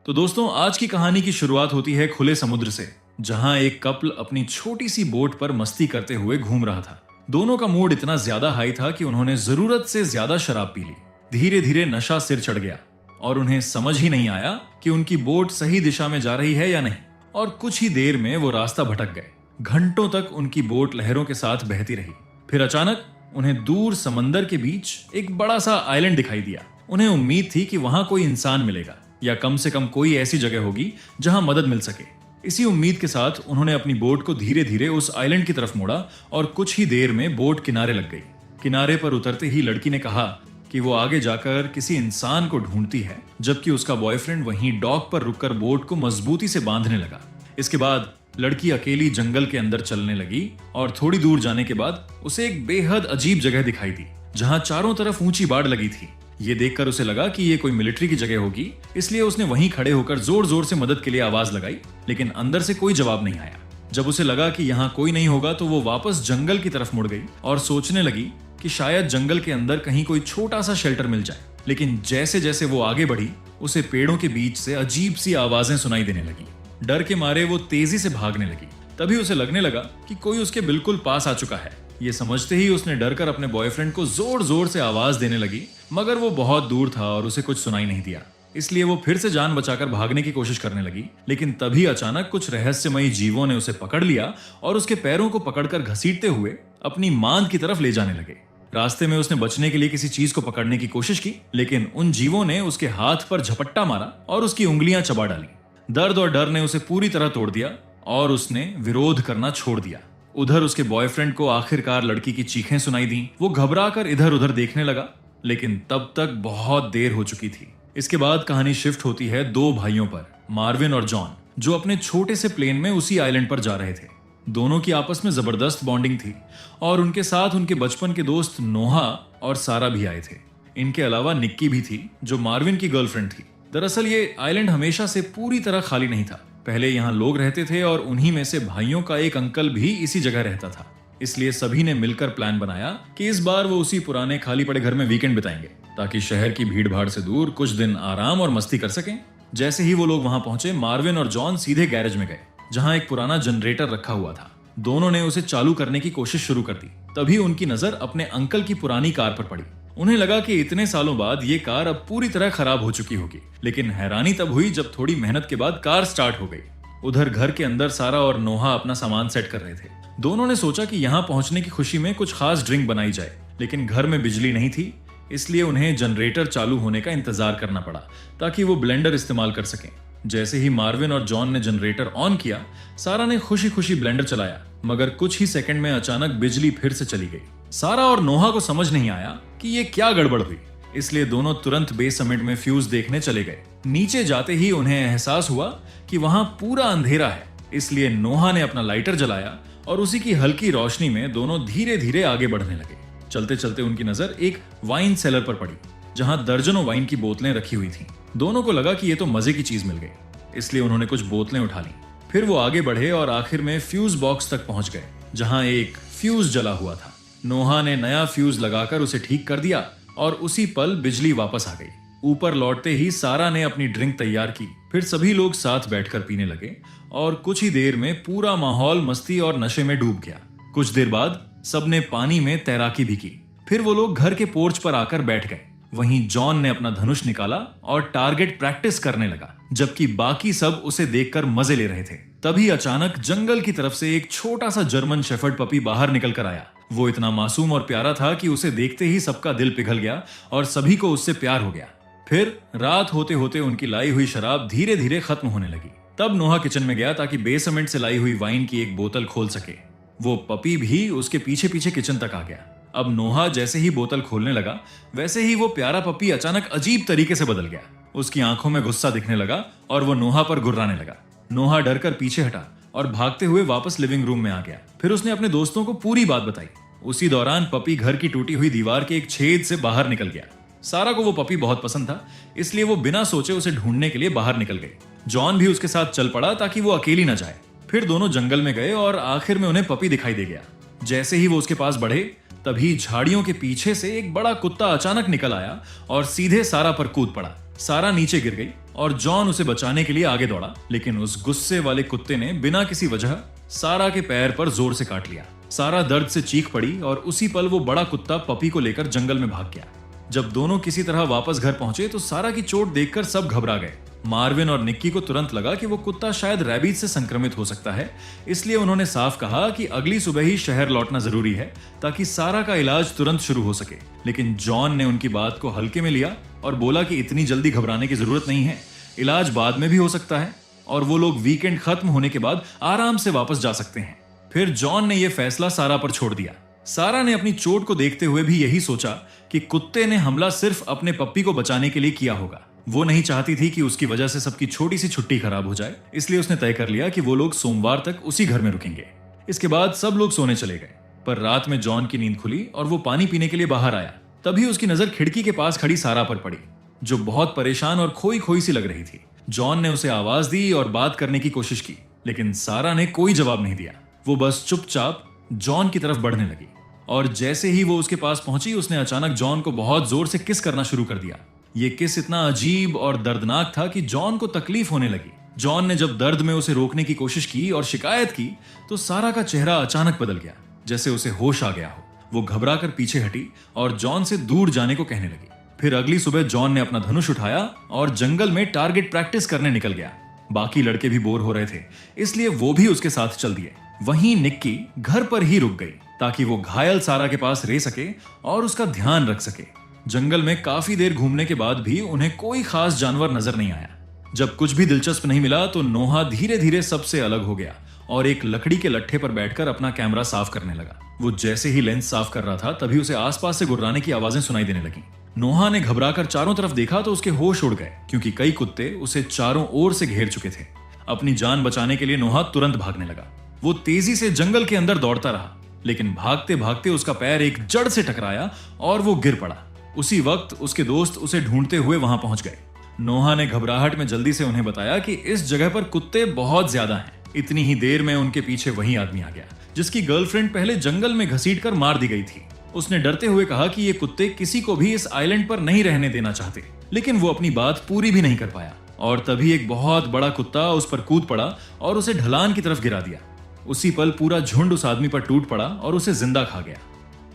तो दोस्तों, आज की कहानी की शुरुआत होती है खुले समुद्र से, जहां एक कपल अपनी छोटी सी बोट पर मस्ती करते हुए घूम रहा था। दोनों का मूड इतना ज्यादा हाई था कि उन्होंने जरूरत से ज्यादा शराब पी ली। धीरे धीरे नशा सिर चढ़ गया और उन्हें समझ ही नहीं आया कि उनकी बोट सही दिशा में जा रही है या नहीं। और कुछ ही देर में वो रास्ता भटक गए। घंटों तक उनकी बोट लहरों के साथ बहती रही। फिर अचानक उन्हें दूर समंदर के बीच एक बड़ा सा आइलैंड दिखाई दिया। उन्हें उम्मीद थी कि वहां कोई इंसान मिलेगा या कम से कम कोई ऐसी जगह होगी जहां मदद मिल सके। इसी उम्मीद के साथ उन्होंने अपनी बोट को धीरे धीरे उस आइलैंड की तरफ मोड़ा और कुछ ही देर में बोट किनारे लग गई। किनारे पर उतरते ही लड़की ने कहा कि वो आगे जाकर किसी इंसान को ढूंढती है, जबकि उसका बॉयफ्रेंड वहीं डॉक पर रुककर बोट को मजबूती से बांधने लगा। इसके बाद लड़की अकेली जंगल के अंदर चलने लगी और थोड़ी दूर जाने के बाद उसे एक बेहद अजीब जगह दिखाई दी, जहां चारों तरफ ऊंची बाड़ लगी थी। ये देखकर उसे लगा कि ये कोई मिलिट्री की जगह होगी, इसलिए उसने वहीं खड़े होकर जोर जोर से मदद के लिए आवाज लगाई, लेकिन अंदर से कोई जवाब नहीं आया। जब उसे लगा कि यहाँ कोई नहीं होगा तो वो वापस जंगल की तरफ मुड़ गई और सोचने लगी कि शायद जंगल के अंदर कहीं कोई छोटा सा शेल्टर मिल जाए। लेकिन जैसे जैसे वो आगे बढ़ी, उसे पेड़ों के बीच से अजीब सी आवाजें सुनाई देने लगी। डर के मारे वो तेजी से भागने लगी। तभी उसे लगने लगा कि कोई उसके बिल्कुल पास आ चुका है। ये समझते ही उसने डरकर अपने बॉयफ्रेंड को जोर जोर से आवाज देने लगी, मगर वो बहुत दूर था और उसे कुछ सुनाई नहीं दिया। इसलिए वो फिर से जान बचाकर भागने की कोशिश करने लगी। लेकिन तभी अचानक कुछ रहस्यमयी जीवों ने उसे पकड़ लिया और उसके पैरों को पकड़कर घसीटते हुए अपनी मांद की तरफ ले जाने लगे। रास्ते में उसने बचने के लिए किसी चीज को पकड़ने की कोशिश की, लेकिन उन जीवों ने उसके हाथ पर झपट्टा मारा और उसकी उंगलियां चबा डाली। दर्द और डर ने उसे पूरी तरह तोड़ दिया और उसने विरोध करना छोड़ दिया। उधर उसके बॉयफ्रेंड को आखिरकार लड़की की चीखें सुनाई दी। वो घबराकर इधर उधर देखने लगा, लेकिन तब तक बहुत देर हो चुकी थी। इसके बाद कहानी शिफ्ट होती है दो भाइयों पर, मार्विन और जॉन, जो अपने छोटे से प्लेन में उसी आइलैंड पर जा रहे थे। दोनों की आपस में जबरदस्त बॉन्डिंग थी और उनके साथ उनके बचपन के दोस्त नोहा और सारा भी आए थे। इनके अलावा निक्की भी थी, जो मार्विन की गर्लफ्रेंड थी। दरअसल ये आइलैंड हमेशा से पूरी तरह खाली नहीं था। पहले यहाँ लोग रहते थे और उन्हीं में से भाइयों का एक अंकल भी इसी जगह रहता था। इसलिए सभी ने मिलकर प्लान बनाया कि इस बार वो उसी पुराने खाली पड़े घर में वीकेंड बिताएंगे, ताकि शहर की भीड़ भाड़ से दूर कुछ दिन आराम और मस्ती कर सकें। जैसे ही वो लोग वहां पहुंचे, मार्विन और जॉन सीधे गैरेज में गए, जहां एक पुराना जनरेटर रखा हुआ था। दोनों ने उसे चालू करने की कोशिश शुरू कर दी। तभी उनकी नजर अपने अंकल की पुरानी कार पर पड़ी। उन्हें लगा कि इतने सालों बाद ये कार अब पूरी तरह खराब हो चुकी होगी, लेकिन हैरानी तब हुई जब थोड़ी मेहनत के बाद कार स्टार्ट हो गई। उधर घर के अंदर सारा और नोहा अपना सामान सेट कर रहे थे। दोनों ने सोचा कि यहाँ पहुंचने की खुशी में कुछ खास ड्रिंक बनाई जाए, लेकिन घर में बिजली नहीं थी, इसलिए उन्हें जनरेटर चालू होने का इंतजार करना पड़ा ताकि वो ब्लेंडर इस्तेमाल कर सकें। जैसे ही मार्विन और जॉन ने जनरेटर ऑन किया, सारा ने खुशी खुशी ब्लेंडर चलाया, मगर कुछ ही सेकंड में अचानक बिजली फिर से चली गई। सारा और नोहा को समझ नहीं आया कि ये क्या गड़बड़ हुई, इसलिए दोनों तुरंत बेसमेंट में फ्यूज देखने चले गए। नीचे जाते ही उन्हें एहसास हुआ कि वहां पूरा अंधेरा है, इसलिए नोहा ने अपना लाइटर जलाया और उसी की हल्की रोशनी में दोनों धीरे धीरे आगे बढ़ने लगे। चलते चलते उनकी नजर एक वाइन सेलर पर पड़ी, जहां दर्जनों वाइन की बोतलें रखी हुई थीं। दोनों को लगा कि ये तो मजे की चीज मिल गई, इसलिए उन्होंने कुछ बोतलें उठा ली। फिर वो आगे बढ़े और आखिर में फ्यूज बॉक्स तक पहुंच गए, जहां एक फ्यूज जला हुआ था। नोहा ने नया फ्यूज लगाकर उसे ठीक कर दिया और उसी पल बिजली वापस आ गई। ऊपर लौटते ही सारा ने अपनी ड्रिंक तैयार की। फिर सभी लोग साथ बैठकर पीने लगे और कुछ ही देर में पूरा माहौल मस्ती और नशे में डूब गया। कुछ देर बाद सबने पानी में तैराकी भी की। फिर वो लोग घर के पोर्च पर आकर बैठ गए। वहीं जॉन ने अपना धनुष निकाला और टारगेट प्रैक्टिस करने लगा, जबकि बाकी सब उसे देखकर मजे ले रहे थे। तभी अचानक जंगल की तरफ से एक छोटा सा जर्मन शेफर्ड पपी बाहर निकल कर आया। वो इतना मासूम और प्यारा था कि उसे देखते ही सबका दिल पिघल गया और सभी को उससे प्यार हो गया। फिर रात होते होते उनकी लाई हुई शराब धीरे धीरे खत्म होने लगी। तब नोहा किचन में गया ताकि बेसमेंट से लाई हुई वाइन की एक बोतल खोल सके। वो पपी भी उसके पीछे पीछे किचन तक आ गया। अब नोहा जैसे ही बोतल खोलने लगा, वैसे ही वो प्यारा पपी अचानक अजीब तरीके से बदल गया। उसकी आंखों में गुस्सा दिखने लगा और वो नोहा पर गुर्राने लगा। नोहा डरकर पीछे हटा और भागते हुए वापस लिविंग रूम में आ गया। फिर उसने अपने दोस्तों को पूरी बात बताई। उसी दौरान पपी घर की टूटी हुई दीवार के एक छेद से बाहर निकल गया। सारा को वो पपी बहुत पसंद था, इसलिए वो बिना सोचे उसे ढूंढने के लिए बाहर निकल गई। जॉन भी उसके साथ चल पड़ा ताकि वो अकेली न जाए। फिर दोनों जंगल में गए और आखिर में उन्हें पपी दिखाई दे गया। जैसे ही वो उसके पास बढ़े, तभी झाड़ियों के पीछे से एक बड़ा कुत्ता अचानक निकल आया और सीधे सारा पर कूद पड़ा। सारा नीचे गिर गई और जॉन उसे बचाने के लिए आगे दौड़ा, लेकिन उस गुस्से वाले कुत्ते ने बिना किसी वजह सारा के पैर पर जोर से काट लिया। सारा दर्द से चीख पड़ी और उसी पल वो बड़ा कुत्ता पपी को लेकर जंगल में भाग गया। जब दोनों किसी तरह वापस घर पहुंचे तो सारा की चोट देखकर सब घबरा गए। मार्विन और निक्की को तुरंत लगा कि वो कुत्ता शायद रैबीज से संक्रमित हो सकता है, इसलिए उन्होंने साफ कहा कि अगली सुबह ही शहर लौटना जरूरी है ताकि सारा का इलाज तुरंत शुरू हो सके। लेकिन जॉन ने उनकी बात को हल्के में लिया और बोला कि इतनी जल्दी घबराने की जरूरत नहीं है, इलाज बाद में भी हो सकता है और वो लोग वीकेंड खत्म होने के बाद आराम से वापस जा सकते हैं। फिर जॉन ने यह फैसला सारा पर छोड़ दिया। सारा ने अपनी चोट को देखते हुए भी यही सोचा कि कुत्ते ने हमला सिर्फ अपने पप्पी को बचाने के लिए किया होगा। वो नहीं चाहती थी कि उसकी वजह से सबकी छोटी सी छुट्टी खराब हो जाए, इसलिए उसने तय कर लिया कि वो लोग सोमवार तक उसी घर में रुकेंगे। इसके बाद सब लोग सोने चले गए, पर रात में जॉन की नींद खुली और वो पानी पीने के लिए बाहर आया। तभी उसकी नजर खिड़की के पास खड़ी सारा पर पड़ी, जो बहुत परेशान और खोई खोई सी लग रही थी। जॉन ने उसे आवाज दी और बात करने की कोशिश की, लेकिन सारा ने कोई जवाब नहीं दिया। वो बस चुपचाप जॉन की तरफ बढ़ने लगी और जैसे ही वो उसके पास पहुंची, उसने अचानक जॉन को बहुत जोर से किस करना शुरू कर दिया। ये किस इतना अजीब और दर्दनाक था कि जॉन को तकलीफ होने लगी। जॉन ने जब दर्द में उसे रोकने की कोशिश की और शिकायत की तो सारा का चेहरा अचानक बदल गया, जैसे उसे होश आ गया हो। वो घबरा कर पीछे हटी और जॉन से दूर जाने को कहने लगी। फिर अगली सुबह जॉन ने अपना धनुष उठाया और जंगल में टारगेट प्रैक्टिस करने निकल गया। बाकी लड़के भी बोर हो रहे थे, इसलिए वो भी उसके साथ चल दिए। वहीं निक्की घर पर ही रुक गई ताकि वो घायल सारा के पास रह सके और उसका ध्यान रख सके। जंगल में काफी देर घूमने के बाद भी उन्हें कोई खास जानवर नजर नहीं आया। जब कुछ भी दिलचस्प नहीं मिला तो नोहा धीरे धीरे सबसे अलग हो गया और एक लकड़ी के लट्ठे पर बैठकर अपना कैमरा साफ करने लगा। वो जैसे ही लेंस साफ कर रहा था तभी उसे आसपास से गुर्राने की आवाजें सुनाई देने लगी। नोहा ने घबराकर चारों तरफ देखा तो उसके होश उड़ गए, क्योंकि कई कुत्ते उसे चारों ओर से घेर चुके थे। अपनी जान बचाने के लिए नोहा तुरंत भागने लगा। वो तेजी से जंगल के अंदर दौड़ता रहा, लेकिन भागते भागते उसका पैर एक जड़ से टकराया और वो गिर पड़ा। उसी वक्त उसके दोस्त उसे ढूंढते हुए वहां पहुंच गए। नोहा ने घबराहट में जल्दी से उन्हें बताया कि इस जगह पर कुत्ते बहुत ज्यादा हैं। इतनी ही देर में उनके पीछे वही आदमी आ गया जिसकी गर्लफ्रेंड पहले जंगल में घसीटकर मार दी गई थी। उसने डरते हुए कहा कि ये कुत्ते किसी को भी इस आइलैंड पर नहीं रहने देना चाहते, लेकिन वो अपनी बात पूरी भी नहीं कर पाया। और तभी एक बहुत बड़ा कुत्ता उस पर कूद पड़ा और उसे ढलान की तरफ गिरा दिया। उसी पल पूरा झुंड उस आदमी पर टूट पड़ा और उसे जिंदा खा गया।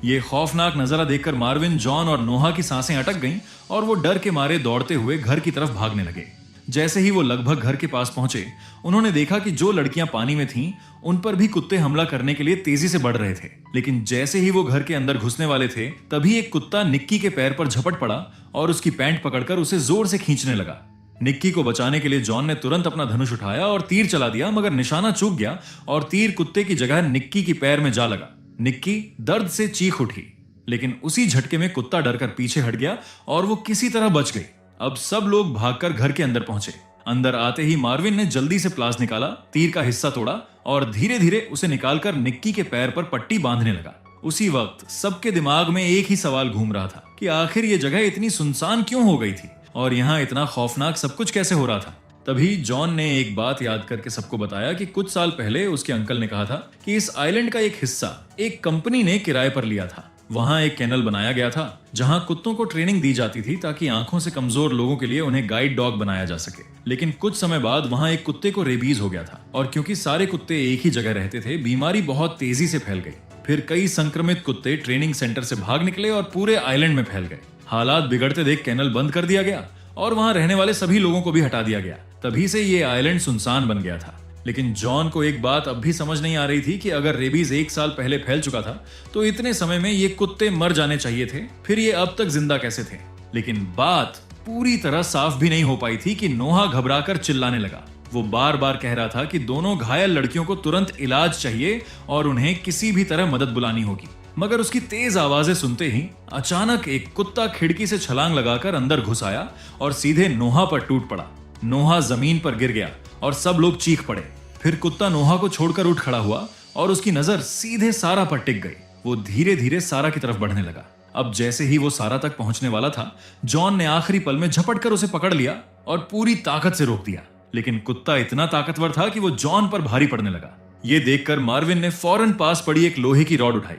ये खौफनाक नजारा देखकर मार्विन, जॉन और नोहा की सांसें अटक गईं और वो डर के मारे दौड़ते हुए घर की तरफ भागने लगे। जैसे ही वो लगभग घर के पास पहुंचे, उन्होंने देखा कि जो लड़कियां पानी में थीं, उन पर भी कुत्ते हमला करने के लिए तेजी से बढ़ रहे थे। लेकिन जैसे ही वो घर के अंदर घुसने वाले थे, तभी एक कुत्ता निक्की के पैर पर झपट पड़ा और उसकी पैंट पकड़कर उसे जोर से खींचने लगा। निक्की को बचाने के लिए जॉन ने तुरंत अपना धनुष उठाया और तीर चला दिया, मगर निशाना चूक गया और तीर कुत्ते की जगह निक्की की पैर में जा लगा। निक्की दर्द से चीख उठी, लेकिन उसी झटके में कुत्ता डरकर पीछे हट गया और वो किसी तरह बच गई। अब सब लोग भागकर घर के अंदर पहुंचे। अंदर आते ही मार्विन ने जल्दी से प्लास निकाला, तीर का हिस्सा तोड़ा और धीरे धीरे उसे निकालकर निक्की के पैर पर पट्टी बांधने लगा। उसी वक्त सबके दिमाग में एक ही सवाल घूम रहा था कि आखिर ये जगह इतनी सुनसान क्यों हो गई थी और यहाँ इतना खौफनाक सब कुछ कैसे हो रहा था। तभी जॉन ने एक बात याद करके सबको बताया कि कुछ साल पहले उसके अंकल ने कहा था कि इस आइलैंड का एक हिस्सा एक कंपनी ने किराए पर लिया था। वहां एक केनल बनाया गया था जहां कुत्तों को ट्रेनिंग दी जाती थी ताकि आंखों से कमजोर लोगों के लिए उन्हें गाइड डॉग बनाया जा सके। लेकिन कुछ समय बाद वहां एक कुत्ते को रेबीज हो गया था और क्योंकि सारे कुत्ते एक ही जगह रहते थे, बीमारी बहुत तेजी से फैल गई। फिर कई संक्रमित कुत्ते ट्रेनिंग सेंटर से भाग निकले और पूरे आइलैंड में फैल गए। हालात बिगड़ते देख केनल बंद कर दिया गया और वहां रहने वाले सभी लोगों को भी हटा दिया गया। तभी से ये आइलैंड सुनसान बन गया था। लेकिन जॉन को एक बात अब भी समझ नहीं आ रही थी कि अगर रेबीज 1 साल पहले फैल चुका था तो इतने समय में ये कुत्ते मर जाने चाहिए थे, फिर ये अब तक जिंदा कैसे थे। लेकिन बात पूरी तरह साफ भी नहीं हो पाई थी कि नोहा घबराकर चिल्लाने लगा। वो बार बार कह रहा था कि दोनों घायल लड़कियों को तुरंत इलाज चाहिए और उन्हें किसी भी तरह मदद बुलानी होगी। मगर उसकी तेज आवाजें सुनते ही अचानक एक कुत्ता खिड़की से छलांग लगाकर अंदर घुस आया और सीधे नोहा पर टूट पड़ा। नोहा जमीन पर गिर गया और सब लोग चीख पड़े। फिर कुत्ता नोहा को छोड़कर उठ खड़ा हुआ और उसकी नजर सीधे सारा पर टिक गई। वो धीरे धीरे सारा की तरफ बढ़ने लगा। अब जैसे ही वो सारा तक पहुंचने वाला था, जॉन ने आखिरी पल में झपट कर उसे पकड़ लिया और पूरी ताकत से रोक दिया। लेकिन कुत्ता इतना ताकतवर था कि वो जॉन पर भारी पड़ने लगा। ये देखकर मार्विन ने फौरन पास पड़ी एक लोहे की रॉड उठाई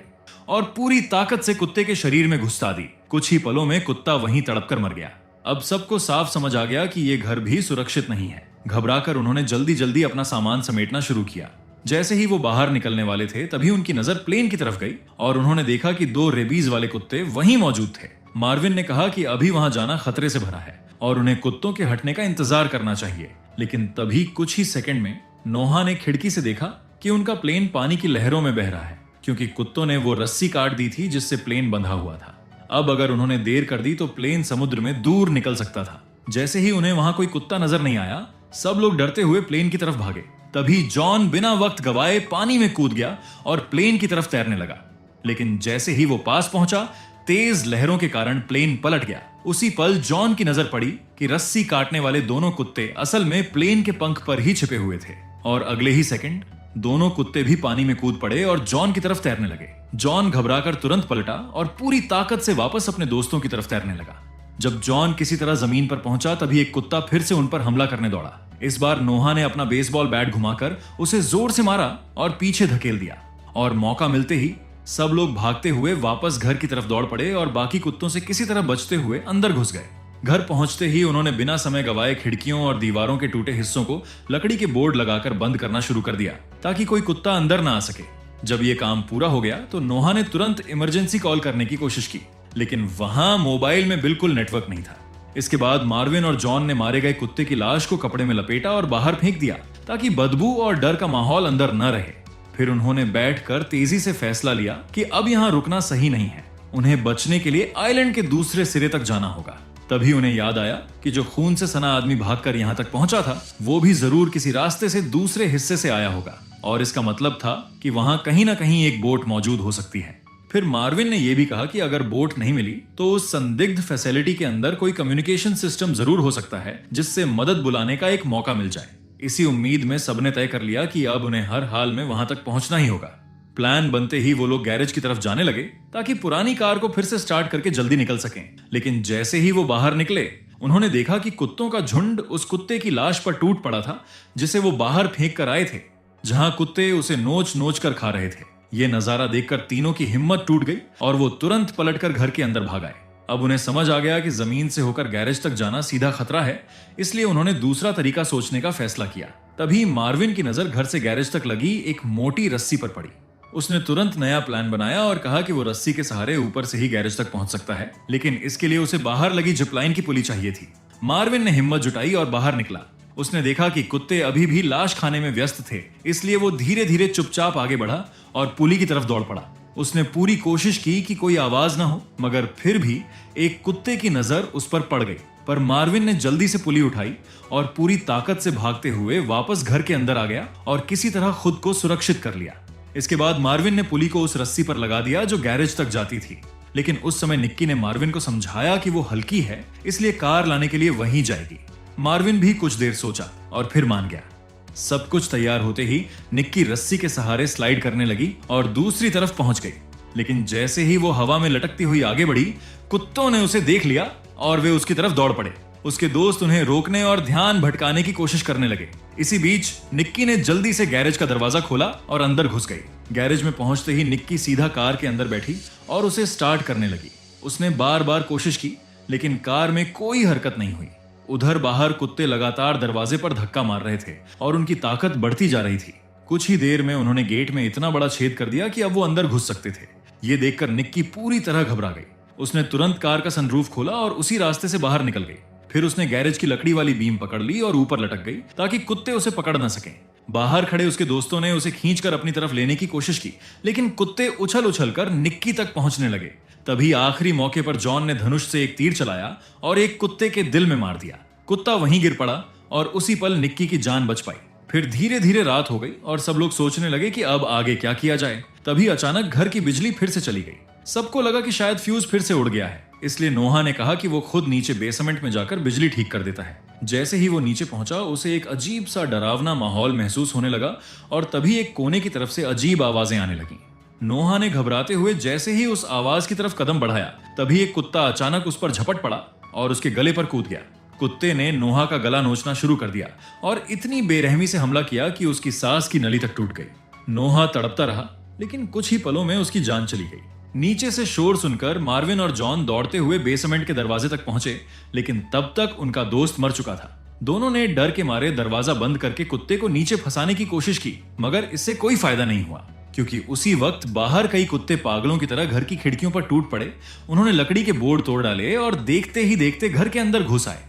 और पूरी ताकत से कुत्ते के शरीर में घुसा दी। कुछ ही पलों में कुत्ता वहीं तड़पकर मर गया। अब सबको साफ समझ आ गया कि ये घर भी सुरक्षित नहीं है। घबराकर उन्होंने जल्दी जल्दी अपना सामान समेटना शुरू किया। जैसे ही वो बाहर निकलने वाले थे तभी उनकी नजर प्लेन की तरफ गई और उन्होंने देखा कि 2 रेबीज वाले कुत्ते वहीं मौजूद थे। मार्विन ने कहा कि अभी वहां जाना खतरे से भरा है और उन्हें कुत्तों के हटने का इंतजार करना चाहिए। लेकिन तभी कुछ ही सेकंड में नोहा ने खिड़की से देखा कि उनका प्लेन पानी की लहरों में बह रहा है, क्योंकि कुत्तों ने वो रस्सी काट दी थी जिससे प्लेन बंधा हुआ था। अब अगर उन्होंने देर कर दी तो प्लेन समुद्र में दूर निकल सकता था। जैसे ही उन्हें वहां कोई कुत्ता नजर नहीं आया, सब लोग डरते हुए प्लेन की तरफ भागे। तभी जॉन बिना वक्त गवाए पानी में कूद गया और प्लेन की तरफ तैरने लगा। लेकिन जैसे ही वो पास पहुंचा, तेज लहरों के कारण प्लेन पलट गया। उसी पल जॉन की नजर पड़ी कि रस्सी काटने वाले दोनों कुत्ते असल में प्लेन के पंख पर ही छिपे हुए थे और अगले ही सेकंड दोनों कुत्ते भी पानी में कूद पड़े और जॉन की तरफ तैरने लगे। जॉन घबराकर तुरंत पलटा और पूरी ताकत से वापस अपने दोस्तों की तरफ तैरने लगा। जब जॉन किसी तरह जमीन पर पहुंचा तभी एक कुत्ता फिर से उन पर हमला करने दौड़ा। इस बार नोहा ने अपना बेसबॉल बैट घुमाकर उसे जोर से मारा और पीछे धकेल दिया और मौका मिलते ही सब लोग भागते हुए वापस घर की तरफ दौड़ पड़े और बाकी कुत्तों से किसी तरह बचते हुए अंदर घुस गए। घर पहुंचते ही उन्होंने बिना समय गवाए खिड़कियों और दीवारों के टूटे हिस्सों को लकड़ी के बोर्ड लगाकर बंद करना शुरू कर दिया ताकि कोई कुत्ता अंदर ना आ सके। जब ये काम पूरा हो गया तो नोहा ने तुरंत इमरजेंसी कॉल करने की कोशिश की, लेकिन वहां मोबाइल में बिल्कुल नेटवर्क नहीं था। इसके बाद मार्विन और जॉन ने मारे गए कुत्ते की लाश को कपड़े में लपेटा और बाहर फेंक दिया ताकि बदबू और डर का माहौल अंदर न रहे। फिर उन्होंने बैठकर तेजी से फैसला लिया कि अब यहाँ रुकना सही नहीं है। उन्हें बचने के लिए आइलैंड के दूसरे सिरे तक जाना होगा। तभी उन्हें याद आया कि जो खून से सना आदमी भागकर यहाँ तक पहुंचा था वो भी जरूर किसी रास्ते से दूसरे हिस्से से आया होगा और इसका मतलब था कि वहां कहीं ना कहीं एक बोट मौजूद हो सकती है। फिर मार्विन ने यह भी कहा कि अगर बोट नहीं मिली तो उस संदिग्ध फैसिलिटी के अंदर कोई कम्युनिकेशन सिस्टम जरूर हो सकता है जिससे मदद बुलाने का एक मौका मिल जाए। इसी उम्मीद में सबने तय कर लिया कि अब उन्हें हर हाल में वहां तक पहुंचना ही होगा। प्लान बनते ही वो लोग गैरेज की तरफ जाने लगे ताकि पुरानी कार को फिर से स्टार्ट करके जल्दी निकल सकें। लेकिन जैसे ही वो बाहर निकले उन्होंने देखा कि कुत्तों का झुंड उस कुत्ते की लाश पर टूट पड़ा था जिसे वो बाहर फेंक कर आए थे, जहां कुत्ते उसे नोच नोच कर खा रहे थे। ये नजारा देखकर तीनों की हिम्मत टूट गई और वो तुरंत पलटकर घर के अंदर भाग आए। अब उन्हें समझ आ गया कि जमीन से होकर गैरेज तक जाना सीधा खतरा है, इसलिए उन्होंने दूसरा तरीका सोचने का फैसला किया। तभी मार्विन की नजर घर से गैरेज तक लगी एक मोटी रस्सी पर पड़ी। उसने तुरंत नया प्लान बनाया और कहा कि वो रस्सी के सहारे ऊपर से ही गैरेज तक पहुंच सकता है, लेकिन इसके लिए उसे बाहर लगी जिपलाइन की पुली चाहिए थी। मार्विन ने हिम्मत जुटाई और बाहर निकला। उसने देखा कि कुत्ते अभी भी लाश खाने में व्यस्त थे, इसलिए वो धीरे धीरे चुपचाप आगे बढ़ा और पुली की तरफ दौड़ पड़ा। उसने पूरी कोशिश की कि कोई आवाज ना हो, मगर फिर भी एक कुत्ते की नजर उस पर पड़ गई। पर मार्विन ने जल्दी से पुली उठाई और पूरी ताकत से भागते हुए वापस घर के अंदर आ गया और किसी तरह खुद को सुरक्षित कर लिया। इसके बाद मार्विन ने पुली को उस रस्सी पर लगा दिया जो गैरेज तक जाती थी। लेकिन उस समय निक्की ने मार्विन को समझाया कि वो हल्की है, इसलिए कार लाने के लिए वहीं जाएगी। मार्विन भी कुछ देर सोचा और फिर मान गया। सब कुछ तैयार होते ही निक्की रस्सी के सहारे स्लाइड करने लगी और दूसरी तरफ पहुंच गई। लेकिन जैसे ही वो हवा में लटकती हुई आगे बढ़ी, कुत्तों ने उसे देख लिया और वे उसकी तरफ दौड़ पड़े। उसके दोस्त उन्हें रोकने और ध्यान भटकाने की कोशिश करने लगे। इसी बीच निक्की ने जल्दी से गैरेज का दरवाजा खोला और अंदर घुस गई। गैरेज में पहुंचते ही निक्की सीधा कार के अंदर बैठी और उसे स्टार्ट करने लगी। उसने बार बार कोशिश की, लेकिन कार में कोई हरकत नहीं हुई। उधर बाहर कुत्ते लगातार दरवाजे पर धक्का मार रहे थे और उनकी ताकत बढ़ती जा रही थी। कुछ ही देर में उन्होंने गेट में इतना बड़ा छेद कर दिया कि अब वो अंदर घुस सकते थे। ये देखकर निक्की पूरी तरह घबरा गई। उसने तुरंत कार का सनरूफ खोला और उसी रास्ते से बाहर निकल गई। फिर उसने गैरेज की लकड़ी वाली बीम पकड़ ली और ऊपर लटक गई ताकि कुत्ते उसे पकड़ न सकें। बाहर खड़े उसके दोस्तों ने उसे खींचकर अपनी तरफ लेने की कोशिश की, लेकिन कुत्ते उछल उछल कर निक्की तक पहुंचने लगे। तभी आखिरी मौके पर जॉन ने धनुष से एक तीर चलाया और एक कुत्ते के दिल में मार दिया। कुत्ता वहीं गिर पड़ा और उसी पल निक्की की जान बच पाई। फिर धीरे धीरे रात हो गई और सब लोग सोचने लगे कि अब आगे क्या किया जाए। तभी अचानक घर की बिजली फिर से चली गई। सबको लगा कि शायद फ्यूज फिर से उड़ गया है, इसलिए नोहा ने कहा कि वो खुद नीचे बेसमेंट में जाकर बिजली ठीक कर देता है। जैसे ही वो नीचे पहुंचा उसे एक अजीब सा डरावना माहौल महसूस होने लगा और तभी एक कोने की तरफ से अजीब आवाजें आने लगी। नोहा ने घबराते हुए जैसे ही उस आवाज की तरफ कदम बढ़ाया, तभी एक कुत्ता अचानक उस पर झपट पड़ा और उसके गले पर कूद गया। कुत्ते ने नोहा का गला नोचना शुरू कर दिया और इतनी बेरहमी से हमला किया कि उसकी सांस की नली तक टूट गई। नोहा तड़पता रहा, लेकिन कुछ ही पलों में उसकी जान चली गई। नीचे से शोर सुनकर मार्विन और जॉन दौड़ते हुए बेसमेंट के दरवाजे तक पहुंचे, लेकिन तब तक उनका दोस्त मर चुका था। दोनों ने डर के मारे दरवाजा बंद करके कुत्ते को नीचे फंसाने की कोशिश की, मगर इससे कोई फायदा नहीं हुआ, क्योंकि उसी वक्त बाहर कई कुत्ते पागलों की तरह घर की खिड़कियों पर टूट पड़े। उन्होंने लकड़ी के बोर्ड तोड़ डाले और देखते ही देखते घर के अंदर घुस आए।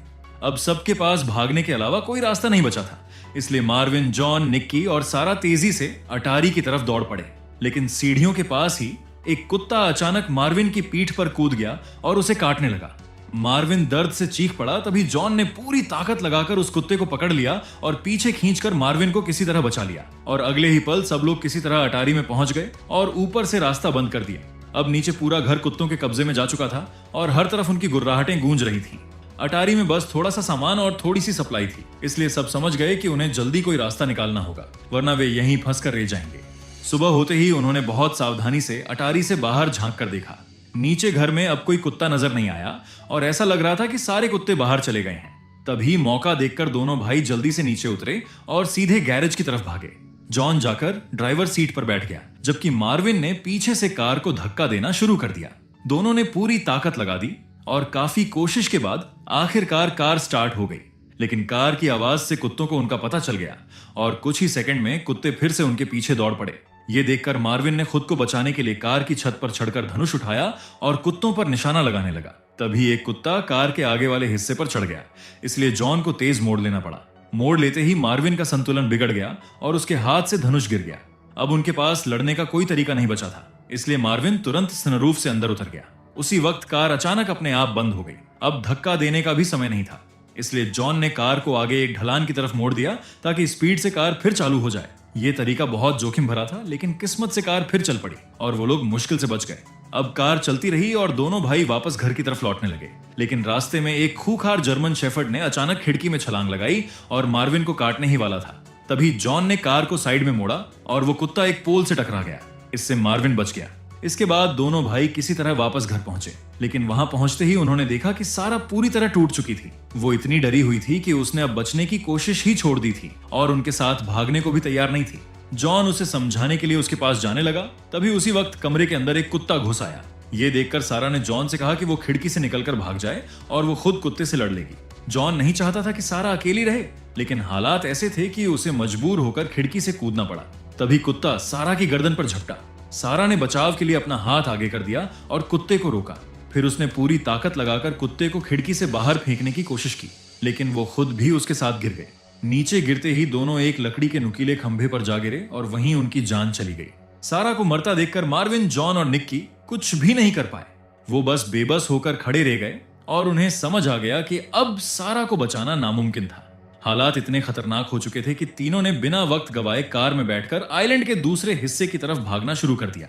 अब सबके पास भागने के अलावा कोई रास्ता नहीं बचा था, इसलिए मार्विन, जॉन, निक्की और सारा तेजी से अटारी की तरफ दौड़ पड़े। लेकिन सीढ़ियों के पास ही एक कुत्ता अचानक मार्विन की पीठ पर कूद गया और उसे काटने लगा। मार्विन दर्द से चीख पड़ा। तभी जॉन ने पूरी ताकत लगाकर उस कुत्ते को पकड़ लिया और पीछे खींचकर मार्विन को किसी तरह बचा लिया। और अगले ही पल सब लोग किसी तरह अटारी में पहुंच गए और ऊपर से रास्ता बंद कर दिया। अब नीचे पूरा घर कुत्तों के कब्जे में जा चुका था और हर तरफ उनकी गुर्राहटें गूंज रही थी। अटारी में बस थोड़ा सा सामान और थोड़ी सी सप्लाई थी, इसलिए सब समझ गए कि उन्हें जल्दी कोई रास्ता निकालना होगा, वरना वे यहीं फंस कर रह जाएंगे। सुबह होते ही उन्होंने बहुत सावधानी से अटारी से बाहर झांक कर देखा। नीचे घर में अब कोई कुत्ता नजर नहीं आया और ऐसा लग रहा था कि सारे कुत्ते बाहर चले गए हैं। तभी मौका देखकर दोनों भाई जल्दी से नीचे उतरे और सीधे गैरेज की तरफ भागे। जॉन जाकर ड्राइवर सीट पर बैठ गया, जबकि मार्विन ने पीछे से कार को धक्का देना शुरू कर दिया। दोनों ने पूरी ताकत लगा दी और काफी कोशिश के बाद आखिरकार कार स्टार्ट हो गई। लेकिन कार की आवाज से कुत्तों को उनका पता चल गया और कुछ ही सेकंड में कुत्ते फिर से उनके पीछे दौड़ पड़े। ये देखकर मार्विन ने खुद को बचाने के लिए कार की छत पर चढ़कर धनुष उठाया और कुत्तों पर निशाना लगाने लगा। तभी एक कुत्ता कार के आगे वाले हिस्से पर चढ़ गया, इसलिए जॉन को तेज मोड़ लेना पड़ा। मोड़ लेते ही मार्विन का संतुलन बिगड़ गया और उसके हाथ से धनुष गिर गया। अब उनके पास लड़ने का कोई तरीका नहीं बचा था, इसलिए मार्विन तुरंत सनरूफ से अंदर उतर गया। उसी वक्त कार अचानक अपने आप बंद हो गई। अब धक्का देने का भी समय नहीं था, इसलिए जॉन ने कार को आगे एक ढलान की तरफ मोड़ दिया ताकि स्पीड से कार फिर चालू हो जाए। ये तरीका बहुत जोखिम भरा था, लेकिन किस्मत से कार फिर चल पड़ी और वो लोग मुश्किल से बच गए। अब कार चलती रही और दोनों भाई वापस घर की तरफ लौटने लगे, लेकिन रास्ते में एक खूंखार जर्मन शेफर्ड ने अचानक खिड़की में छलांग लगाई और मार्विन को काटने ही वाला था। तभी जॉन ने कार को साइड में मोड़ा और वो कुत्ता एक पोल से टकरा गया। इससे मार्विन बच गया। इसके बाद दोनों भाई किसी तरह वापस घर पहुंचे, लेकिन वहां पहुंचते ही उन्होंने देखा कि सारा पूरी तरह टूट चुकी थी। वो इतनी डरी हुई थी कि उसने अब बचने की कोशिश ही छोड़ दी थी और उनके साथ भागने को भी तैयार नहीं थी। जॉन उसे समझाने के लिए उसके पास जाने लगा। तभी उसी वक्त कमरे के अंदर एक कुत्ता घुस आया। ये देखकर सारा ने जॉन से कहा कि वो खिड़की से निकलकर भाग जाए और वो खुद कुत्ते से लड़ लेगी। जॉन नहीं चाहता था कि सारा अकेली रहे, लेकिन हालात ऐसे थे कि उसे मजबूर होकर खिड़की से कूदना पड़ा। तभी कुत्ता सारा की गर्दन पर झपटा। सारा ने बचाव के लिए अपना हाथ आगे कर दिया और कुत्ते को रोका। फिर उसने पूरी ताकत लगाकर कुत्ते को खिड़की से बाहर फेंकने की कोशिश की, लेकिन वो खुद भी उसके साथ गिर गए। नीचे गिरते ही दोनों एक लकड़ी के नुकीले खंभे पर जा गिरे और वहीं उनकी जान चली गई। सारा को मरता देखकर मार्विन, जॉन और निक्की कुछ भी नहीं कर पाए। वो बस बेबस होकर खड़े रह गए और उन्हें समझ आ गया कि अब सारा को बचाना नामुमकिन था। हालात इतने खतरनाक हो चुके थे कि तीनों ने बिना वक्त गवाए कार में बैठकर आइलैंड के दूसरे हिस्से की तरफ भागना शुरू कर दिया।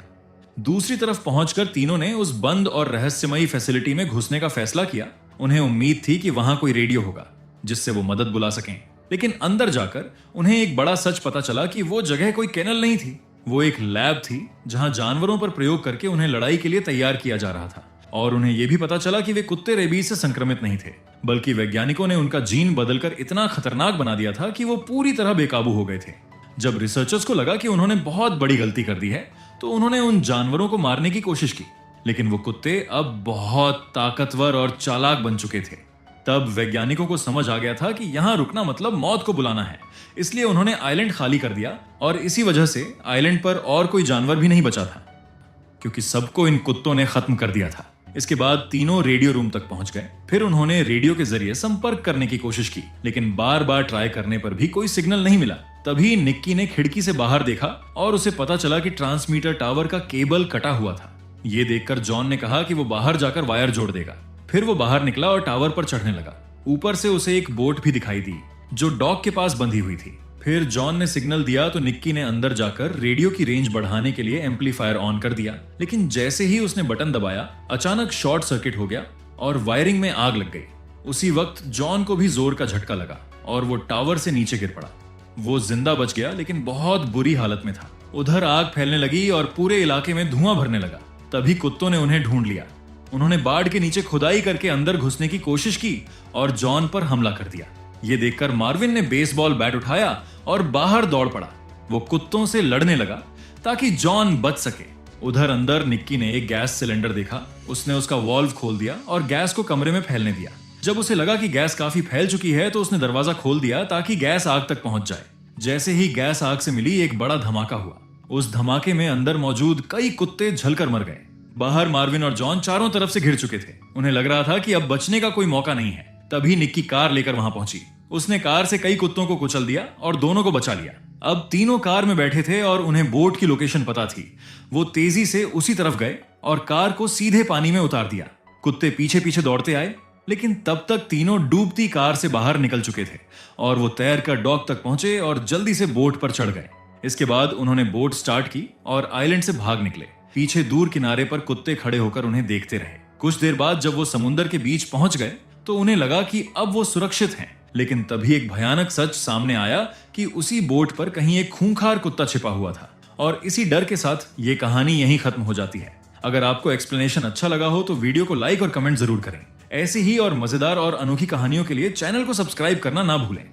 दूसरी तरफ पहुंचकर तीनों ने उस बंद और रहस्यमयी फैसिलिटी में घुसने का फैसला किया। उन्हें उम्मीद थी कि वहां कोई रेडियो होगा जिससे वो मदद बुला सकें, लेकिन अंदर जाकर उन्हें एक बड़ा सच पता चला कि वो जगह कोई केनल नहीं थी। वो एक लैब थी जहां जानवरों पर प्रयोग करके उन्हें लड़ाई के लिए तैयार किया जा रहा था। और उन्हें यह भी पता चला कि वे कुत्ते रेबीज से संक्रमित नहीं थे, बल्कि वैज्ञानिकों ने उनका जीन बदलकर इतना खतरनाक बना दिया था कि वो पूरी तरह बेकाबू हो गए थे। जब रिसर्चर्स को लगा कि उन्होंने बहुत बड़ी गलती कर दी है, तो उन्होंने उन जानवरों को मारने की कोशिश की, लेकिन वो कुत्ते अब बहुत ताकतवर और चालाक बन चुके थे। तब वैज्ञानिकों को समझ आ गया था कि यहां रुकना मतलब मौत को बुलाना है, इसलिए उन्होंने आइलैंड खाली कर दिया। और इसी वजह से आइलैंड पर और कोई जानवर भी नहीं बचा था, क्योंकि सबको इन कुत्तों ने खत्म कर दिया था। इसके बाद तीनों रेडियो रूम तक पहुंच गए। फिर उन्होंने रेडियो के जरिए संपर्क करने की कोशिश की, लेकिन बार बार ट्राई करने पर भी कोई सिग्नल नहीं मिला। तभी निक्की ने खिड़की से बाहर देखा और उसे पता चला कि ट्रांसमीटर टावर का केबल कटा हुआ था। ये देखकर जॉन ने कहा कि वो बाहर जाकर वायर जोड़ देगा। फिर वो बाहर निकला और टावर पर चढ़ने लगा। ऊपर से उसे एक बोट भी दिखाई दी जो डॉक के पास बंधी हुई थी। फिर जॉन ने सिग्नल दिया तो निक्की ने अंदर जाकर रेडियो की रेंज बढ़ाने के लिए एम्पलीफायर ऑन कर दिया, लेकिन जैसे ही उसने बटन दबाया अचानक शॉर्ट सर्किट हो गया और वायरिंग में आग लग गई। उसी वक्त जॉन को भी जोर का झटका लगा और वो टावर से नीचे गिर पड़ा। वो जिंदा बच गया, लेकिन बहुत बुरी हालत में था। उधर आग फैलने लगी और पूरे इलाके में धुआं भरने लगा। तभी कुत्तों ने उन्हें ढूंढ लिया। उन्होंने बाड़ के नीचे खुदाई करके अंदर घुसने की कोशिश की और जॉन पर हमला कर दिया। ये देखकर मार्विन ने बेसबॉल बैट उठाया और बाहर दौड़ पड़ा। वो कुत्तों से लड़ने लगा ताकि जॉन बच सके, उधर अंदर निक्की ने एक गैस सिलेंडर देखा। उसने उसका वॉल्व खोल दिया और गैस को कमरे में फैलने दिया। जब उसे लगा कि गैस काफी फैल चुकी है तो उसने दरवाजा खोल दिया ताकि गैस आग तक पहुंच जाए। जैसे ही गैस आग से मिली, एक बड़ा धमाका हुआ। उस धमाके में अंदर मौजूद कई कुत्ते जलकर मर गए। बाहर मार्विन और जॉन चारों तरफ से घिर चुके थे। उन्हें लग रहा था कि अब बचने का कोई मौका नहीं है। तभी निक्की कार लेकर वहां पहुंची। उसने कार से कई कुत्तों को कुचल दिया और दोनों को बचा लिया। अब तीनों कार में बैठे थे और उन्हें बोट की लोकेशन पता थी। वो तेजी से उसी तरफ गए और कार को सीधे पानी में उतार दिया। कुत्ते पीछे पीछे दौड़ते आए, लेकिन तब तक तीनों डूबती कार से बाहर निकल चुके थे और वो तैरकर डॉक तक पहुंचे और जल्दी से बोट पर चढ़ गए। इसके बाद उन्होंने बोट स्टार्ट की और आइलैंड से भाग निकले। पीछे दूर किनारे पर कुत्ते खड़े होकर उन्हें देखते रहे। कुछ देर बाद जब वो समुंदर के बीच पहुंच गए तो उन्हें लगा कि अब वो सुरक्षित हैं। लेकिन तभी एक भयानक सच सामने आया कि उसी बोट पर कहीं एक खूंखार कुत्ता छिपा हुआ था। और इसी डर के साथ ये कहानी यहीं खत्म हो जाती है। अगर आपको एक्सप्लेनेशन अच्छा लगा हो तो वीडियो को लाइक और कमेंट जरूर करें। ऐसी ही और मजेदार और अनोखी कहानियों के लिए चैनल को सब्सक्राइब करना ना भूलें।